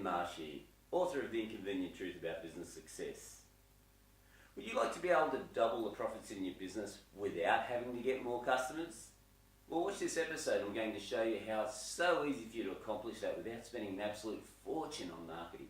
Ian Marshy, author of The Inconvenient Truth About Business Success. Would you like to be able to double the profits in your business without having to get more customers? Well, watch this episode and I'm going to show you how it's so easy for you to accomplish that without spending an absolute fortune on marketing.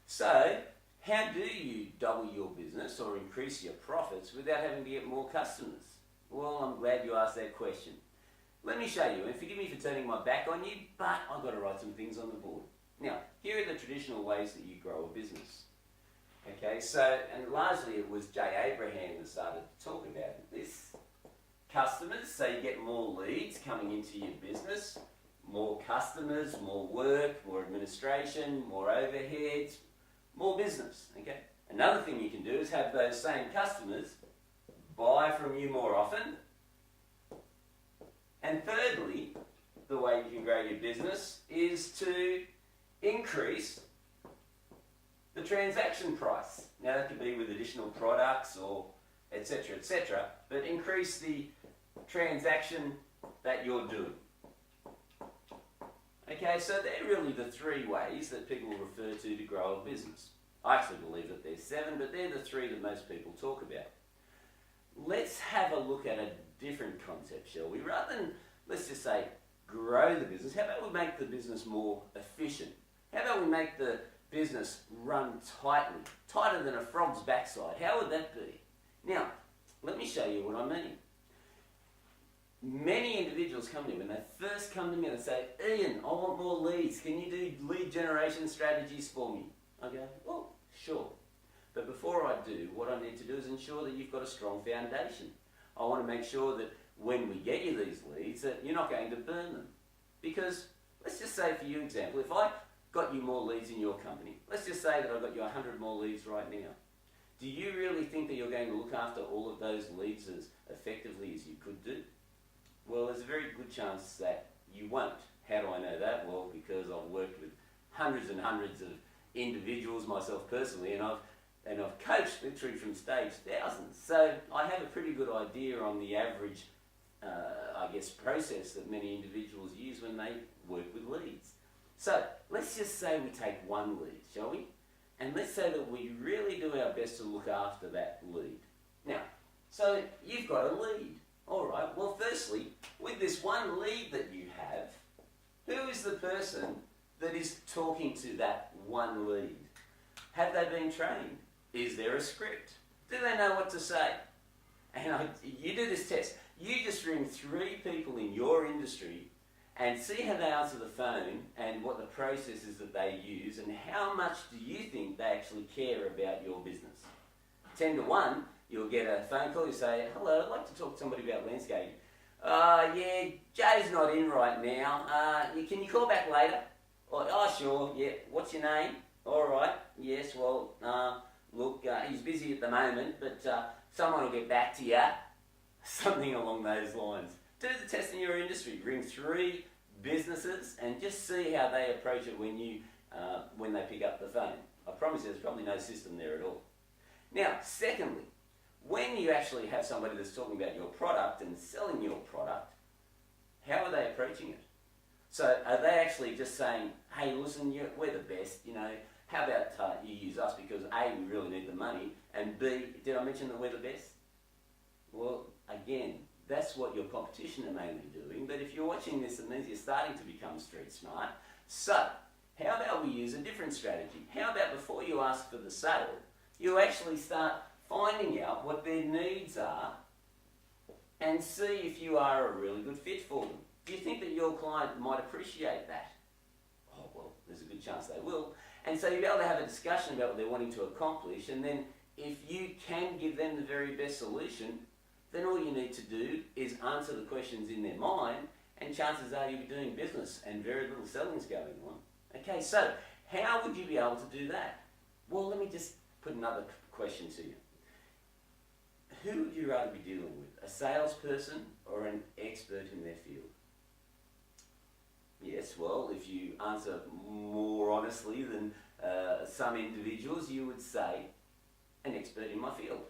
So, how do you double your business or increase your profits without having to get more customers? Well, I'm glad you asked that question. Let me show you, and forgive me for turning my back on you, but I've got to write some things on the board. Now, here are the traditional ways that you grow a business. Okay, so, and largely it was Jay Abraham that started to talk about this. Customers, so you get more leads coming into your business, more customers, more work, more administration, more overheads, more business, okay? Another thing you can do is have those same customers buy from you more often. And thirdly, the way you can grow your business is to increase the transaction price. Now that could be with additional products or etc., but increase the transaction that you're doing. Okay, so they're really the three ways that people refer to grow a business. I actually believe that there's 7, but they're the 3 that most people talk about. Let's have a look at a different concept, shall we? Rather than, let's just say, grow the business, how about we make the business more efficient? How about we make the business run tightly, tighter than a frog's backside? How would that be? Now, let me show you what I mean. Many individuals come to me, when they first come to me, they say, Ian, I want more leads. Can you do lead generation strategies for me? I go, well, sure. But before I do, what I need to do is ensure that you've got a strong foundation. I want to make sure that when we get you these leads, that you're not going to burn them. Because, let's just say for you example, if I got you more leads in your company, let's just say that I got you 100 more leads right now. Do you really think that you're going to look after all of those leads as effectively as you could do? Well, there's a very good chance that you won't. How do I know that? Well, because I've worked with hundreds and hundreds of individuals myself personally, and I've coached literally from stage thousands. So I have a pretty good idea on the average, process that many individuals use when they work with leads. So let's just say we take one lead, shall we? And let's say that we really do our best to look after that lead. Now, so you've got a lead. All right, well, firstly, with this one lead that you have, who is the person that is talking to that one lead? Have they been trained? Is there a script? Do they know what to say? And you do this test. You just ring 3 people in your industry and see how they answer the phone and what the process is that they use and how much do you think they actually care about your business. 10 to 1, you'll get a phone call, you say, hello, I'd like to talk to somebody about landscaping. Yeah, Jay's not in right now. Can you call back later? Or, oh, sure, yeah, what's your name? All right, yes, well, look, he's busy at the moment, but someone will get back to you. Something along those lines. Do the test in your industry. Ring 3 businesses and just see how they approach it when they pick up the phone. I promise you there's probably no system there at all. Now, secondly, when you actually have somebody that's talking about your product and selling your product, how are they approaching it? So are they actually just saying, hey, listen, we're the best, how about you use us because A, we really need the money, and B, did I mention that we're the best? Well, again, that's what your competition are mainly doing, but if you're watching this, it means you're starting to become street smart. So, how about we use a different strategy? How about before you ask for the sale, you actually start finding out what their needs are and see if you are a really good fit for them. Do you think that your client might appreciate that? Oh, well, there's a good chance they will. And so you'll be able to have a discussion about what they're wanting to accomplish, and then if you can give them the very best solution, then all you need to do is answer the questions in their mind, and chances are you'll be doing business and very little selling's going on. Okay, so how would you be able to do that? Well, let me just put another question to you. Who would you rather be dealing with, a salesperson or an expert in their field? Yes, well, if you answer more honestly than some individuals, you would say, an expert in my field.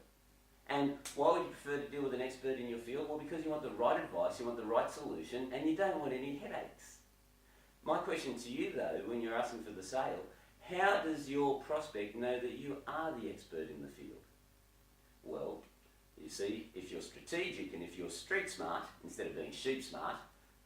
And why would you prefer to deal with an expert in your field? Well, because you want the right advice, you want the right solution, and you don't want any headaches. My question to you, though, when you're asking for the sale, how does your prospect know that you are the expert in the field? Well, you see, if you're strategic and if you're street smart, instead of being sheep smart,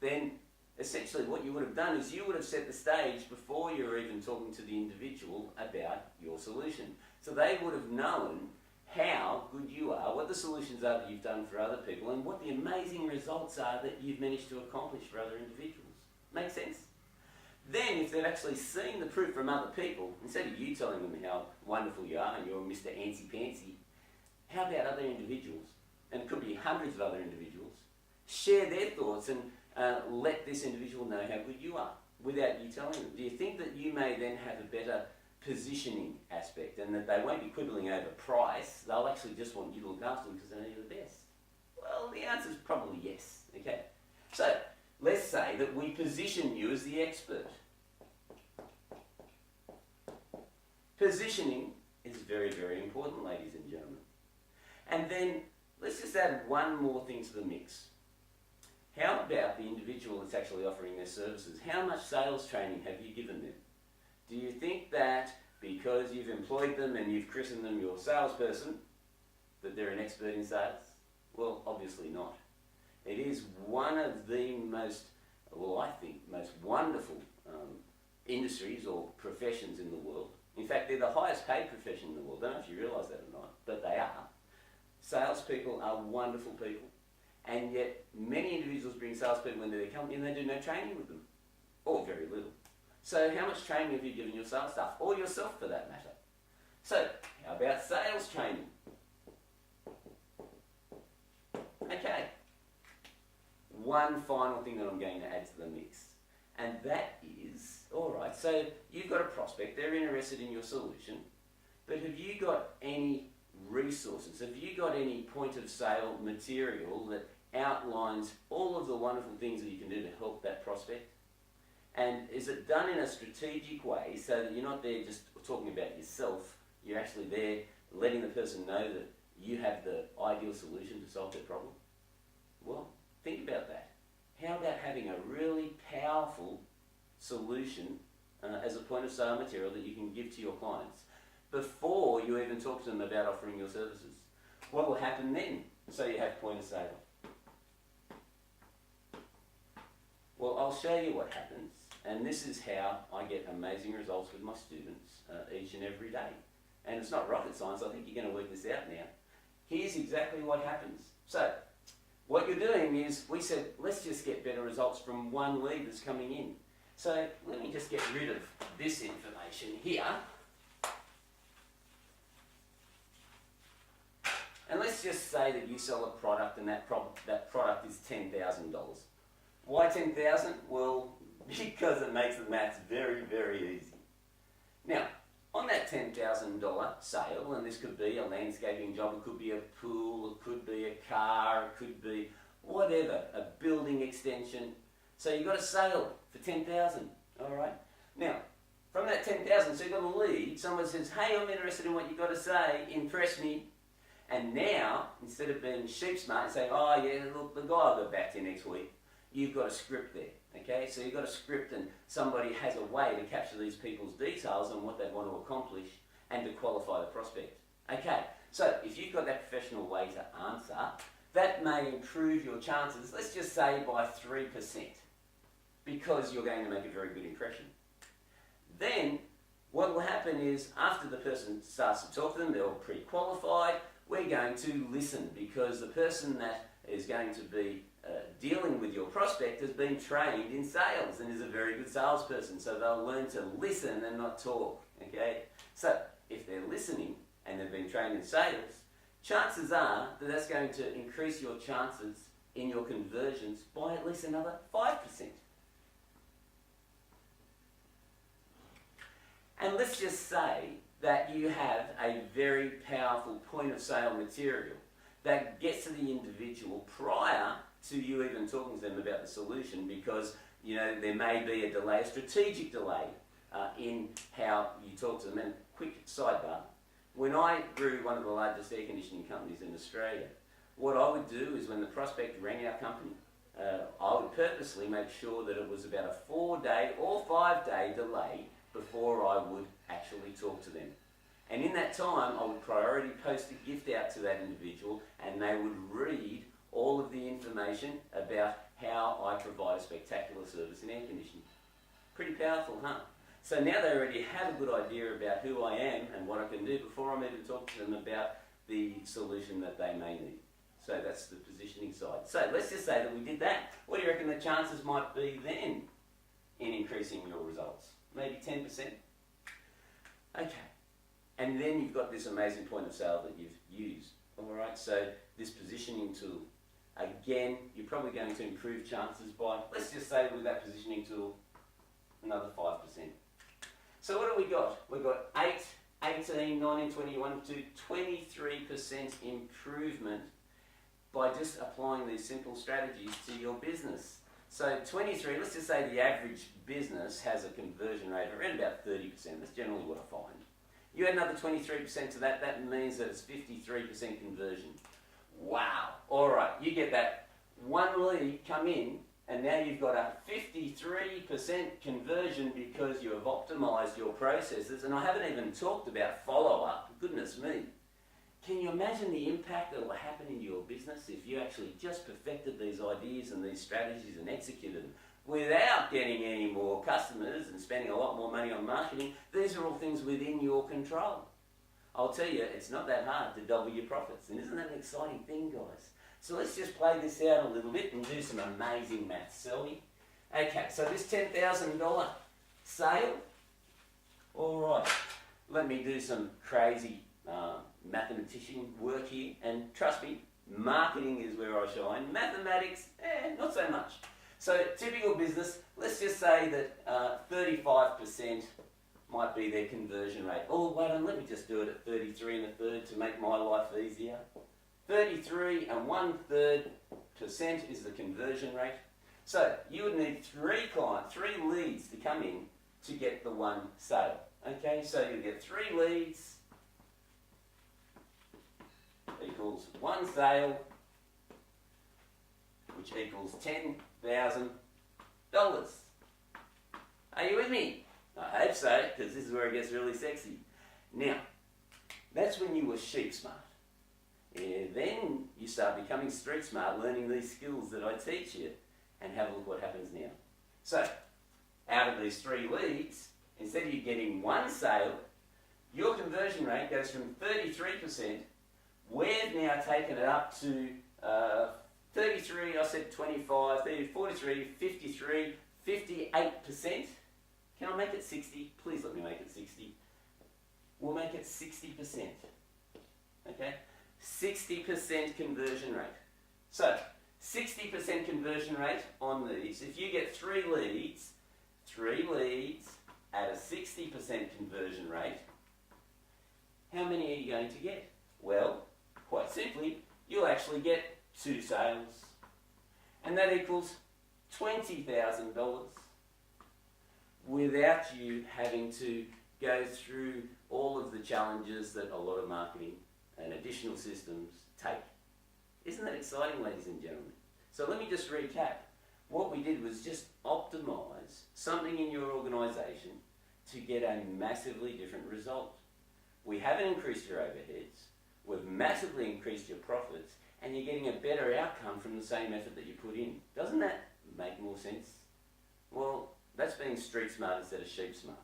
then essentially what you would have done is you would have set the stage before you were even talking to the individual about your solution. So they would have known how good you are, what the solutions are that you've done for other people, and what the amazing results are that you've managed to accomplish for other individuals. Make sense? Then, if they've actually seen the proof from other people, instead of you telling them how wonderful you are and you're Mr. Antsy-Pantsy, how about other individuals? And it could be hundreds of other individuals. Share their thoughts and let this individual know how good you are without you telling them. Do you think that you may then have a better positioning aspect and that they won't be quibbling over price? They'll actually just want you to look after them because they know you're the best. Well, the answer is probably yes. Okay. So let's say that we position you as the expert. Positioning is very, very important, ladies and gentlemen. And then let's just add one more thing to the mix. How about the individual that's actually offering their services? How much sales training have you given them? Do you think that because you've employed them and you've christened them your salesperson, that they're an expert in sales? Well, obviously not. It is one of the most, well, I think, most wonderful industries or professions in the world. In fact, they're the highest paid profession in the world. I don't know if you realise that or not, but they are. Salespeople are wonderful people. And yet, many individuals bring salespeople into their company and they do no training with them, or very little. So how much training have you given your sales staff, or yourself for that matter? So, how about sales training? Okay. One final thing that I'm going to add to the mix, and that is, alright, so you've got a prospect, they're interested in your solution, but have you got any resources? Have you got any point of sale material that outlines all of the wonderful things that you can do to help that prospect? And is it done in a strategic way so that you're not there just talking about yourself, you're actually there letting the person know that you have the ideal solution to solve their problem? Well, think about that. How about having a really powerful solution as a point of sale material that you can give to your clients before you even talk to them about offering your services? What will happen then? So you have point of sale. Well, I'll show you what happens, and this is how I get amazing results with my students each and every day. And it's not rocket science, I think you're going to work this out now. Here's exactly what happens. So, what you're doing is, we said, let's just get better results from one lead that's coming in. So, let me just get rid of this information here. And let's just say that you sell a product and that product is $10,000. Why 10,000? Well, because it makes the maths very, very easy. Now, on that $10,000 sale, and this could be a landscaping job, it could be a pool, it could be a car, it could be whatever, a building extension. So you've got a sale for 10,000, all right? Now, from that 10,000, so you've got a lead, someone says, hey, I'm interested in what you've got to say, impress me. And now, instead of being sheep smart and saying, oh yeah, look, the guy will go back to you next week, you've got a script there, okay? So you've got a script and somebody has a way to capture these people's details and what they want to accomplish and to qualify the prospect. Okay, so if you've got that professional way to answer, that may improve your chances, let's just say by 3%, because you're going to make a very good impression. Then, what will happen is, after the person starts to talk to them, they're all pre-qualified, we're going to listen, because the person that is going to be dealing with your prospect has been trained in sales and is a very good salesperson, so they'll learn to listen and not talk, okay? So, if they're listening and they've been trained in sales, chances are that that's going to increase your chances in your conversions by at least another 5%. And let's just say that you have a very powerful point of sale material that gets to the individual prior to you even talking to them about the solution, because you know there may be a delay, a strategic delay in how you talk to them. And quick sidebar, when I grew one of the largest air conditioning companies in Australia, what I would do is when the prospect rang our company, I would purposely make sure that it was about a 4-day or 5-day delay before I would actually talk to them. And in that time, I would priority post a gift out to that individual, and they would read all of the information about how I provide a spectacular service in air conditioning. Pretty powerful, huh? So now they already have a good idea about who I am and what I can do before I'm even talking to them about the solution that they may need. So that's the positioning side. So let's just say that we did that. What do you reckon the chances might be then in increasing your results? Maybe 10%? Okay. And then you've got this amazing point of sale that you've used. All right, so this positioning tool, again, you're probably going to improve chances by, let's just say with that positioning tool, another 5%. So what have we got? We've got 8, 18, 19, 21 to 23% improvement by just applying these simple strategies to your business. So 23, let's just say the average business has a conversion rate of around about 30%. That's generally what I find. You add another 23% to that, that means that it's 53% conversion. Wow. All right, you get that one lead come in, and now you've got a 53% conversion because you have optimized your processes. And I haven't even talked about follow-up. Goodness me. Can you imagine the impact that will happen in your business if you actually just perfected these ideas and these strategies and executed them without getting any more customers and spending a lot more money on marketing? These are all things within your control. I'll tell you, it's not that hard to double your profits. And isn't that an exciting thing, guys? So let's just play this out a little bit and do some amazing maths, shall we? Okay, so this $10,000 sale, all right, let me do some crazy mathematician work here, and trust me, marketing is where I shine. Mathematics, not so much. So typical business, let's just say that 35% might be their conversion rate. Oh, wait on, let me just do it at 33 1/3 to make my life easier. 33 1/3% is the conversion rate. So you would need 3 leads to come in to get the 1 sale. Okay, so you get 3 leads equals 1 sale, which equals $10,000. Are you with me? I hope so, because this is where it gets really sexy. Now, that's when you were sheep smart. Then you start becoming street smart, learning these skills that I teach you, and have a look what happens now. So, out of these 3 leads, instead of you getting 1 sale, your conversion rate goes from 33%. We've now taken it up to 33, I said 25, 30, 43, 53, 58%. Can I make it 60? Please let me make it 60. We'll make it 60%. Okay? 60% conversion rate. So, 60% conversion rate on these. If you get 3 leads at a 60% conversion rate, how many are you going to get? Well, quite simply, you'll actually get 2 sales. And that equals $20,000 without you having to go through all of the challenges that a lot of marketing and additional systems take. Isn't that exciting, ladies and gentlemen? So let me just recap. What we did was just optimize something in your organization to get a massively different result. We haven't increased your overheads, we've massively increased your profits, and you're getting a better outcome from the same effort that you put in. Doesn't that make more sense? Well, that's being street smart instead of sheep smart.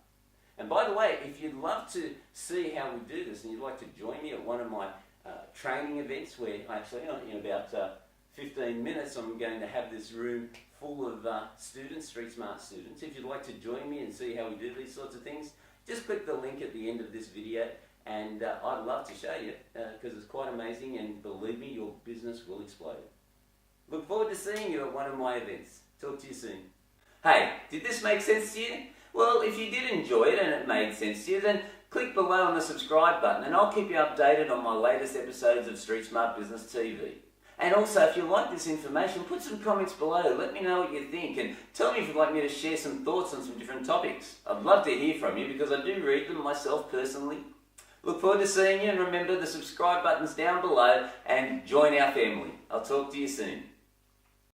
And by the way, if you'd love to see how we do this and you'd like to join me at one of my training events where actually in about 15 minutes I'm going to have this room full of students, street smart students. If you'd like to join me and see how we do these sorts of things, just click the link at the end of this video, and I'd love to show you because it's quite amazing, and believe me, your business will explode. Look forward to seeing you at one of my events. Talk to you soon. Hey, did this make sense to you? Well, if you did enjoy it and it made sense to you, then click below on the subscribe button and I'll keep you updated on my latest episodes of Street Smart Business TV. And also, if you like this information, put some comments below. Let me know what you think, and tell me if you'd like me to share some thoughts on some different topics. I'd love to hear from you because I do read them myself personally. Look forward to seeing you, and remember the subscribe button's down below and join our family. I'll talk to you soon.